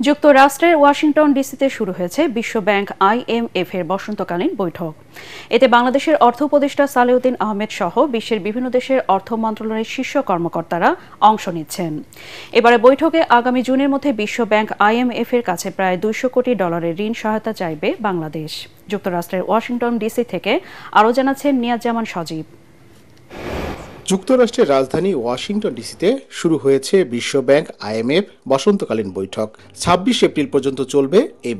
যুক্তরাষ্ট্রের ওয়াশিংটন ডিসিতে শুরু হয়েছে বিশ্বব্যাংক IMF এর বসন্তকালীন বৈঠক। এতে বাংলাদেশের অর্থ উপদেষ্টা সালেউদ্দিন আহমেদ সহ বিশ্বের বিভিন্ন দেশের অর্থ মন্ত্রণালয়ের শীর্ষ কর্মকর্তারা অংশ নিচ্ছেন। এবারে বৈঠকে আগামী জুনের মধ্যে বিশ্বব্যাংক IMF এর কাছে প্রায় $200 কোটি ঋণ সহায়তা চাইবে বাংলাদেশ। যুক্তরাষ্ট্রের ওয়াশিংটন ডিসি থেকে আরও জানাচ্ছেন নিয়াজ জামান সজীব। যুক্তরাষ্ট্রের রাজধানী ওয়াশিংটন ডিসিতে শুরু হয়েছে বিশ্বব্যাংক IMF বসন্তকালীন বৈঠক। 26 এপ্রিল পর্যন্ত চলবে এই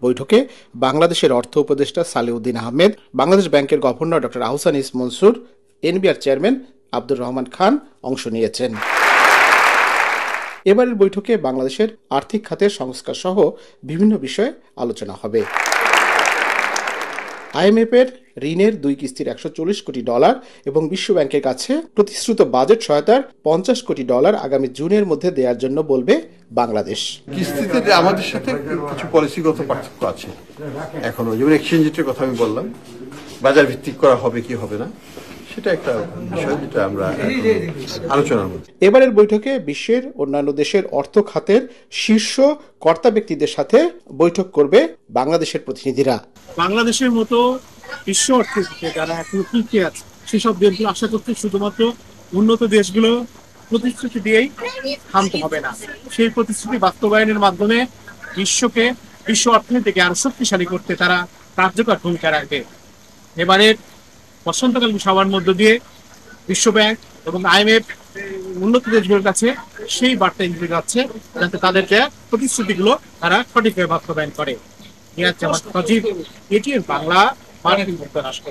বৈঠকে বাংলাদেশের অর্থ উপদেষ্টা সালেউদ্দিন আহমেদ, বাংলাদেশ ব্যাংকের গভর্নর ডক্টর আহসান ইস মনসুর, NBR চেয়ারম্যান আব্দুর রহমান খান অংশ নিয়েছেন। এবারের বৈঠকে বাংলাদেশের আর্থিক খাতের সংস্কার সহ বিভিন্ন বিষয়ে আলোচনা হবে। IMF এর ঋণের 2 কিস্তির $140 কোটি এবং বিশ্বব্যাংকের কাছে প্রতিশ্রুত বাজেট সহায়তার $50 কোটি আগামী জুনের মধ্যে দেওয়ার জন্য বলবে বাংলাদেশ। কিস্তিতে আমাদের সাথে কিছু পলিসিগত পার্থক্য আছে এখনো, যেমন এক্সচেঞ্জ রেটের কথা আমি বললাম, বাজার ভিত্তিক করা হবে কি হবে না, সেটা একটা বিষয় যেটা আমরা আলোচনার মধ্যে। এবারের বৈঠকে বিশ্বের অন্যান্য দেশের অর্থ খাতের শীর্ষ কর্তা ব্যক্তিদের সাথে বৈঠক করবে বাংলাদেশের প্রতিনিধিরা। বাংলাদেশের মতো বিশ্ব অর্থনীতিতে যারা এখনো পিছিয়ে আছে সেসব দেশগুলো আশা করতে শুধুমাত্র উন্নত দেশগুলো প্রতিশ্রুতি দিয়েই থামতে হবে না, সেই প্রতিশ্রুতি বাস্তবায়নের মাধ্যমে বিশ্ব অর্থনীতিকে আরো শক্তিশালী করতে তারা কার্যকর ভূমিকা রাখবে। এবারের বসন্তকালীন সভার মধ্য দিয়ে বিশ্বব্যাংক এবং IMF উন্নত দেশগুলোর কাছে সেই বার্তা দিতে যাচ্ছে যাতে তাদের যে প্রতিশ্রুতিগুলো তারা সঠিকভাবে বাস্তবায়ন করে। নিয়াজ জামান সজীব, ATN বাংলা, মার্কিন যুক্তরাষ্ট্র।